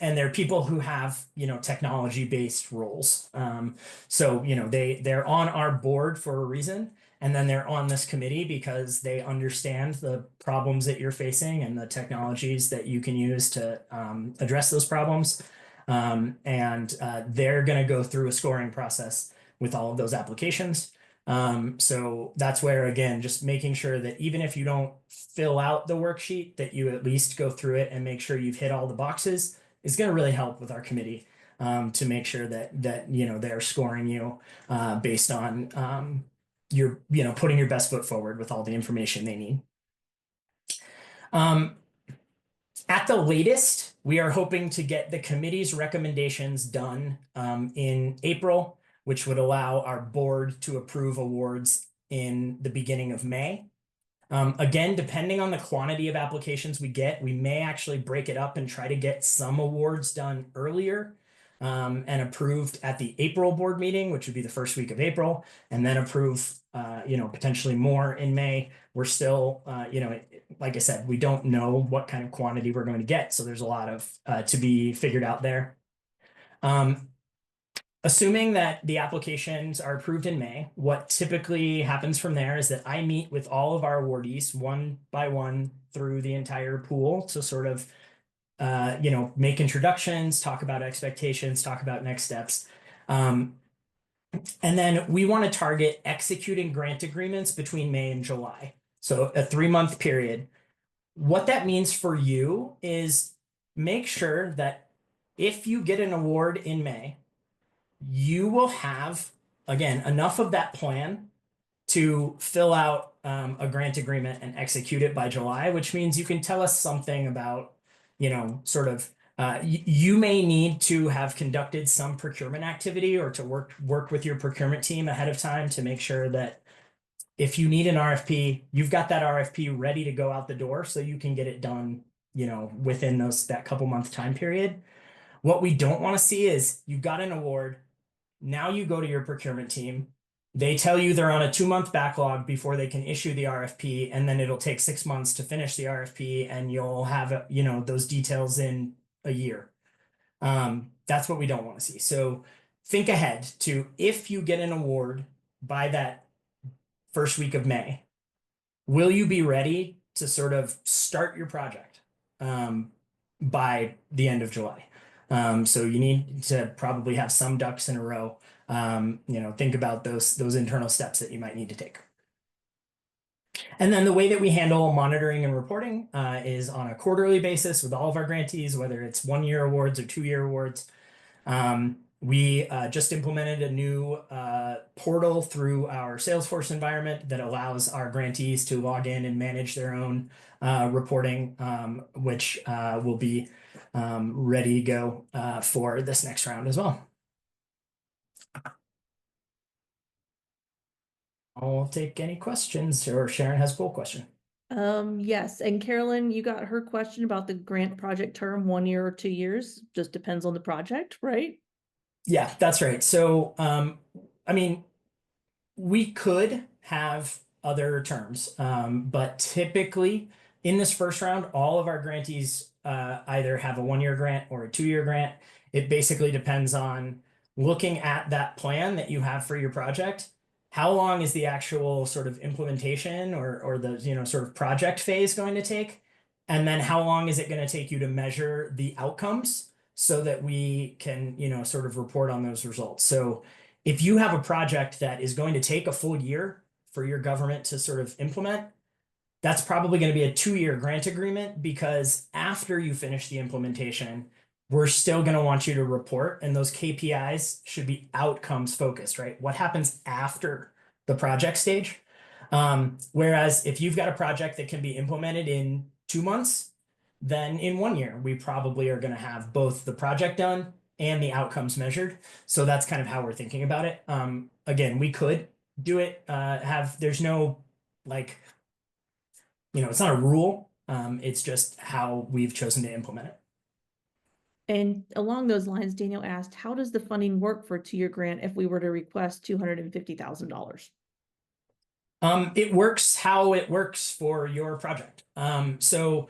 And they're people who have, technology-based roles. They're on our board for a reason, and then they're on this committee because they understand the problems that you're facing and the technologies that you can use to address those problems. They're going to go through a scoring process with all of those applications. So that's where, again, just making sure that even if you don't fill out the worksheet, that you at least go through it and make sure you've hit all the boxes is going to really help with our committee to make sure that they're scoring you based on your putting your best foot forward with all the information they need. At the latest, we are hoping to get the committee's recommendations done in April, which would allow our board to approve awards in the beginning of May. Again, depending on the quantity of applications we get, we may actually break it up and try to get some awards done earlier and approved at the April board meeting, which would be the first week of April, and then approve, potentially more in May. We're still, like I said, we don't know what kind of quantity we're going to get. So there's a lot of to be figured out there. Assuming that the applications are approved in May, what typically happens from there is that I meet with all of our awardees one by one through the entire pool to sort of, make introductions, talk about expectations, talk about next steps. And then we want to target executing grant agreements between May and July. So a 3-month period. What that means for you is make sure that if you get an award in May, you will have, again, enough of that plan to fill out a grant agreement and execute it by July, which means you can tell us something about, you may need to have conducted some procurement activity or to work with your procurement team ahead of time to make sure that if you need an RFP, you've got that RFP ready to go out the door so you can get it done, within that couple month time period. What we don't want to see is you got an award. Now you go to your procurement team. They tell you they're on a 2-month backlog before they can issue the RFP, and then it'll take 6 months to finish the RFP, and you'll have, those details in a year. That's what we don't want to see. So think ahead to, if you get an award by that first week of May, will you be ready to sort of start your project by the end of July? So you need to probably have some ducks in a row. Think about those internal steps that you might need to take. And then the way that we handle monitoring and reporting is on a quarterly basis with all of our grantees, whether it's 1-year awards or 2-year awards. We just implemented a new portal through our Salesforce environment that allows our grantees to log in and manage their own reporting, which will be ready to go for this next round as well. I'll take any questions, or Sharon has a poll question. Yes, and Carolyn, you got her question about the grant project term, 1 year or 2 years, just depends on the project, right? Yeah, that's right. So, I mean, we could have other terms, but typically in this first round, all of our grantees either have a 1-year grant or a 2-year grant. It basically depends on looking at that plan that you have for your project. How long is the actual sort of implementation or the sort of project phase going to take? And then how long is it going to take you to measure the outcomes so that we can sort of report on those results? So if you have a project that is going to take a full year for your government to sort of implement, that's probably going to be a 2-year grant agreement, because after you finish the implementation, we're still going to want you to report, and those KPIs should be outcomes focused, right? What happens after the project stage? Whereas if you've got a project that can be implemented in 2 months, then in 1 year, we probably are going to have both the project done and the outcomes measured. So that's kind of how we're thinking about it. Again, we could do it, there's no it's not a rule. It's just how we've chosen to implement it. And along those lines, Daniel asked, how does the funding work for a 2-year grant if we were to request $250,000? It works how it works for your project. So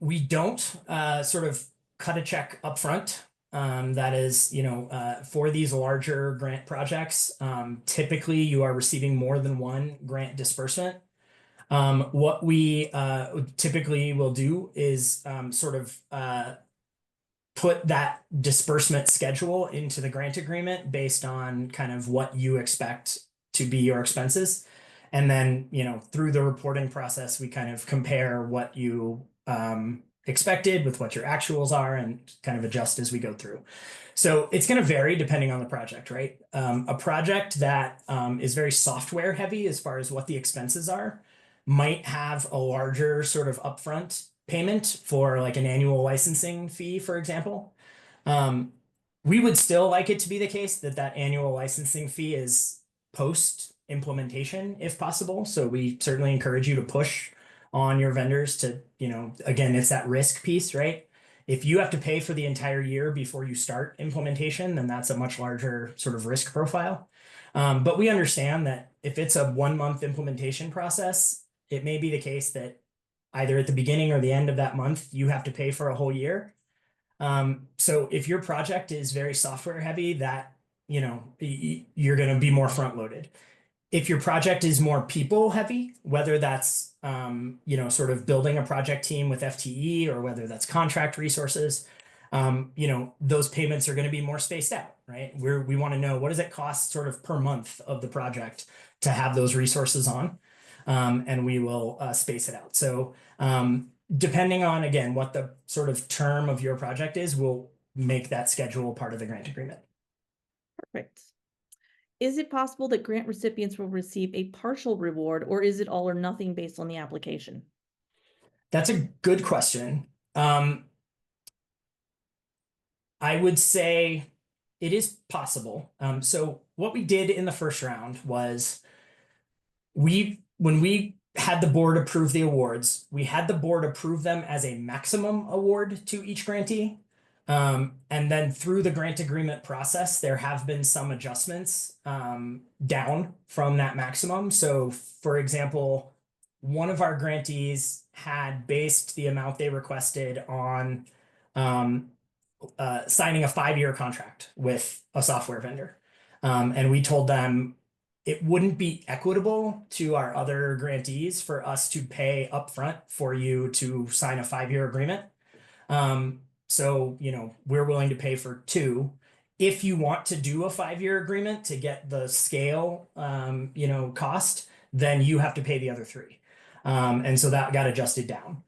we don't sort of cut a check up front. That is, for these larger grant projects, typically you are receiving more than one grant disbursement. What we typically will do is sort of put that disbursement schedule into the grant agreement based on kind of what you expect to be your expenses. And then, through the reporting process, we kind of compare what you expected with what your actuals are and kind of adjust as we go through. So it's going to vary depending on the project, right? A project that is very software heavy as far as what the expenses are might have a larger sort of upfront payment for like an annual licensing fee, for example. We would still like it to be the case that that annual licensing fee is post implementation if possible. So we certainly encourage you to push on your vendors to, again, it's that risk piece, right? If you have to pay for the entire year before you start implementation, then that's a much larger sort of risk profile. But we understand that if it's a 1-month implementation process, it may be the case that either at the beginning or the end of that month, you have to pay for a whole year. So if your project is very software heavy, that, you're going to be more front loaded. If your project is more people heavy, whether that's, sort of building a project team with FTE or whether that's contract resources, those payments are going to be more spaced out, right? We want to know, what does it cost sort of per month of the project to have those resources on? And we will space it out. So depending on, again, what the sort of term of your project is, we'll make that schedule part of the grant agreement. Perfect. Is it possible that grant recipients will receive a partial reward, or is it all or nothing based on the application? That's a good question. I would say it is possible. So what we did in the first round was when we had the board approve the awards, we had the board approve them as a maximum award to each grantee. And then through the grant agreement process, there have been some adjustments down from that maximum. So, for example, one of our grantees had based the amount they requested on signing a 5-year contract with a software vendor. And we told them it wouldn't be equitable to our other grantees for us to pay upfront for you to sign a 5-year agreement. So, we're willing to pay for 2. If you want to do a 5-year agreement to get the scale, cost, then you have to pay the other 3. And so that got adjusted down.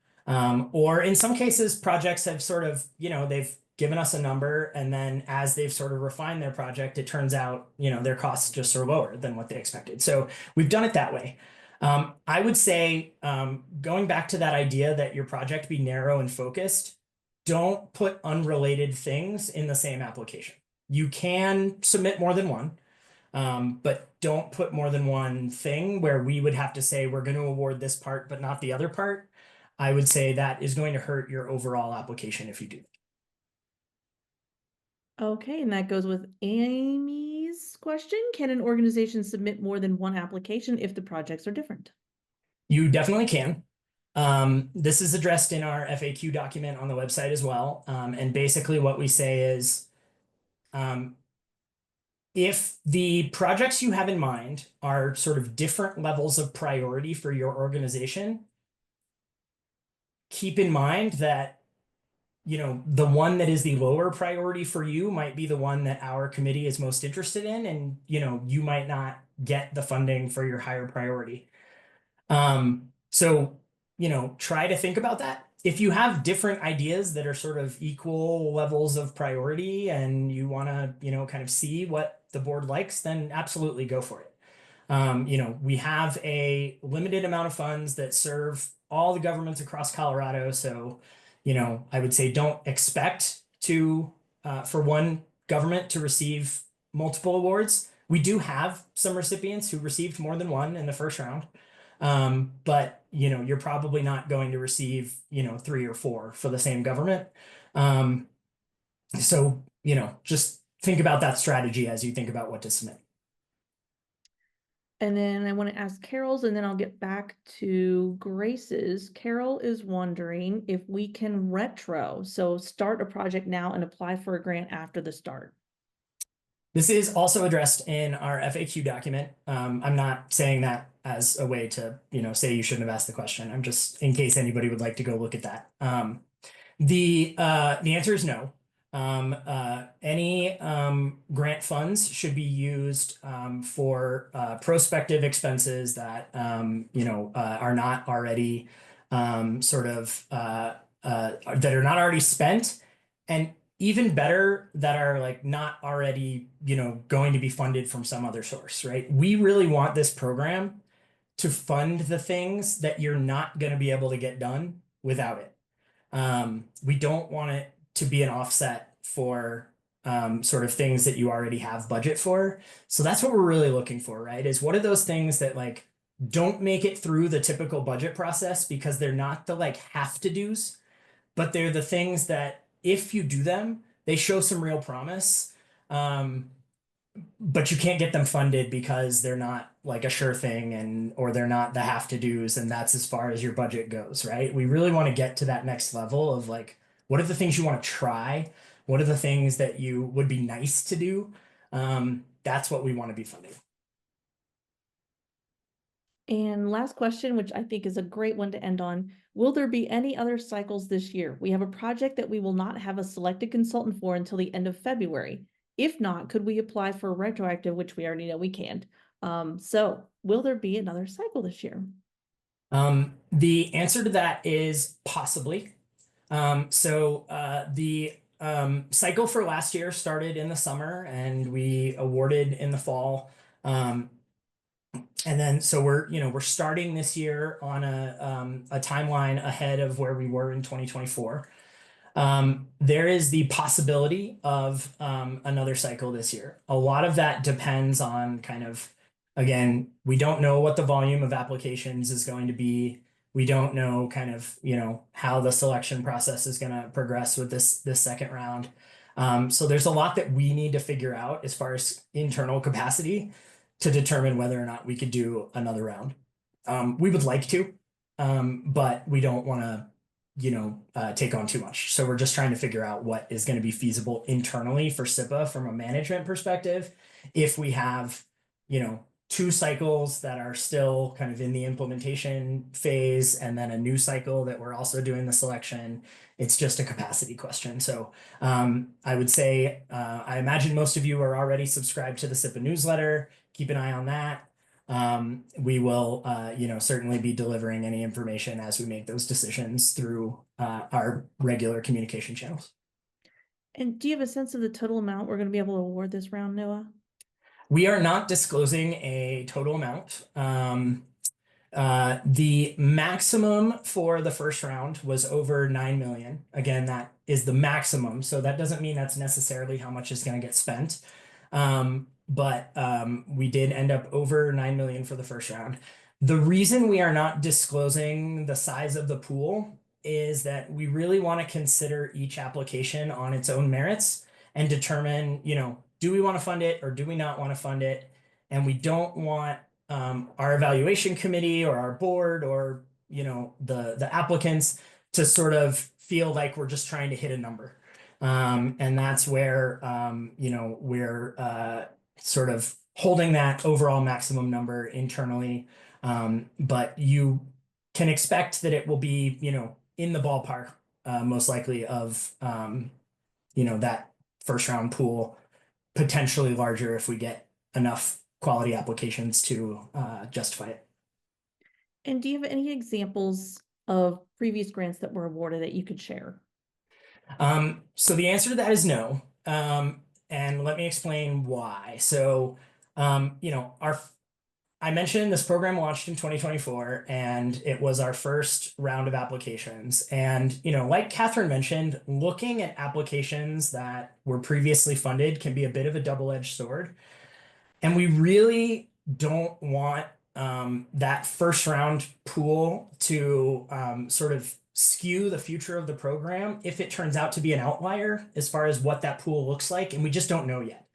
Or in some cases, projects have sort of, they've given us a number, and then as they've sort of refined their project, it turns out, their costs just are lower than what they expected. So we've done it that way. I would say, going back to that idea that your project be narrow and focused, don't put unrelated things in the same application. You can submit more than one, but don't put more than one thing where we would have to say we're going to award this part, but not the other part. I would say that is going to hurt your overall application if you do. Okay, and that goes with Amy's question. Can an organization submit more than one application if the projects are different? You definitely can. This is addressed in our FAQ document on the website as well. And basically what we say is, if the projects you have in mind are sort of different levels of priority for your organization, keep in mind that the one that is the lower priority for you might be the one that our committee is most interested in, and you might not get the funding for your higher priority. So try to think about that. If you have different ideas that are sort of equal levels of priority and you want to kind of see what the board likes, then absolutely go for it. We have a limited amount of funds that serve all the governments across Colorado, so I would say don't expect for one government to receive multiple awards. We do have some recipients who received more than one in the first round. But you're probably not going to receive 3 or 4 for the same government. So just think about that strategy as you think about what to submit. And then I want to ask Carol's, and then I'll get back to Grace's. Carol is wondering if we can retro, so start a project now and apply for a grant after the start. This is also addressed in our FAQ document. I'm not saying that as a way to, say you shouldn't have asked the question. I'm just in case anybody would like to go look at that. The answer is no. Any grant funds should be used for prospective expenses that are not already that are not already spent, and even better, that are like not already going to be funded from some other source, right? We really want this program to fund the things that you're not going to be able to get done without it. We don't want it to be an offset for sort of things that you already have budget for. So that's what we're really looking for, right? Is what are those things that like don't make it through the typical budget process because they're not the like have to do's, but they're the things that if you do them, they show some real promise. But you can't get them funded because they're not like a sure thing, or they're not the have to do's, and that's as far as your budget goes, right? We really want to get to that next level of like, what are the things you want to try? What are the things that you would be nice to do? That's what we want to be funding. And last question, which I think is a great one to end on. Will there be any other cycles this year? We have a project that we will not have a selected consultant for until the end of February. If not, could we apply for retroactive, which we already know we can't? So will there be another cycle this year? The answer to that is possibly. The cycle for last year started in the summer and we awarded in the fall. And then so we're starting this year on a timeline ahead of where we were in 2024. There is the possibility of another cycle this year. A lot of that depends on kind of, again, we don't know what the volume of applications is going to be. We don't know kind of, how the selection process is going to progress with this second round. So there's a lot that we need to figure out as far as internal capacity to determine whether or not we could do another round. We would like to, but we don't want to, take on too much. So we're just trying to figure out what is going to be feasible internally for SIPA from a management perspective. If we have, 2 cycles that are still kind of in the implementation phase, and then a new cycle that we're also doing the selection, it's just a capacity question. So I would say, I imagine most of you are already subscribed to the SIPA newsletter. Keep an eye on that. We will, certainly be delivering any information as we make those decisions through our regular communication channels. And do you have a sense of the total amount we're going to be able to award this round, Noah? We are not disclosing a total amount. The maximum for the first round was over 9 million. Again, that is the maximum. So that doesn't mean that's necessarily how much is going to get spent. But we did end up over 9 million for the first round. The reason we are not disclosing the size of the pool is that we really want to consider each application on its own merits and determine, do we want to fund it or do we not want to fund it? And we don't want our evaluation committee or our board or, the applicants to sort of feel like we're just trying to hit a number. And that's where, we're sort of holding that overall maximum number internally. But you can expect that it will be, in the ballpark, most likely of, that first round pool, potentially larger if we get enough quality applications to justify it. And do you have any examples of previous grants that were awarded that you could share? So the answer to that is no. And let me explain why. So, I mentioned this program launched in 2024, and it was our first round of applications. And, like Catherine mentioned, looking at applications that were previously funded can be a bit of a double-edged sword. And we really don't want that first round pool to sort of skew the future of the program if it turns out to be an outlier as far as what that pool looks like. And we just don't know yet.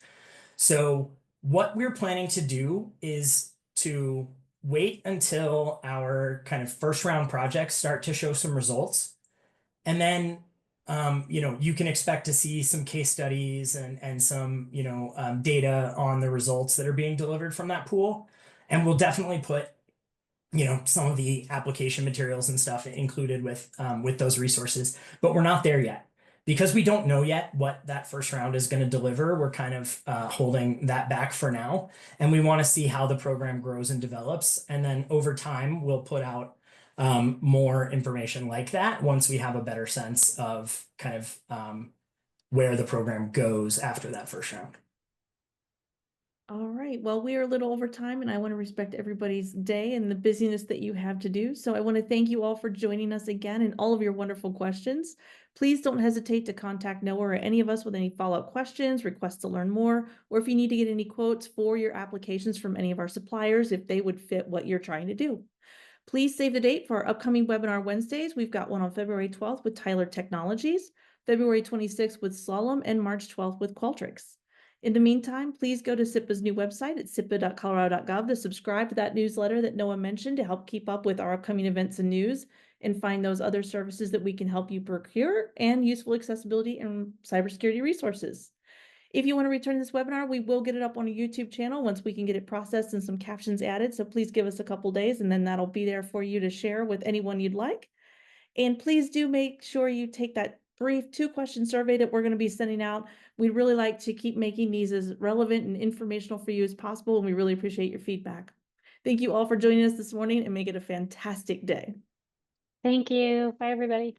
So what we're planning to do is to wait until our kind of first round projects start to show some results. And then, you can expect to see some case studies and some, data on the results that are being delivered from that pool. And we'll definitely put, some of the application materials and stuff included with those resources, but we're not there yet. Because we don't know yet what that first round is going to deliver, we're kind of holding that back for now. And we want to see how the program grows and develops. And then over time, we'll put out more information like that once we have a better sense of kind of where the program goes after that first round. All right. Well, we are a little over time, and I want to respect everybody's day and the busyness that you have to do. So I want to thank you all for joining us again and all of your wonderful questions. Please don't hesitate to contact Noah or any of us with any follow-up questions, requests to learn more, or if you need to get any quotes for your applications from any of our suppliers, if they would fit what you're trying to do. Please save the date for our upcoming webinar Wednesdays. We've got one on February 12th with Tyler Technologies, February 26th with Slalom, and March 12th with Qualtrics. In the meantime, please go to SIPA's new website at sipa.colorado.gov to subscribe to that newsletter that Noah mentioned to help keep up with our upcoming events and news and find those other services that we can help you procure and useful accessibility and cybersecurity resources. If you want to return to this webinar, we will get it up on a YouTube channel once we can get it processed and some captions added. So please give us a couple days and then that'll be there for you to share with anyone you'd like. And please do make sure you take that brief 2-question survey that we're going to be sending out. We'd really like to keep making these as relevant and informational for you as possible, and we really appreciate your feedback. Thank you all for joining us this morning, and make it a fantastic day. Thank you. Bye, everybody.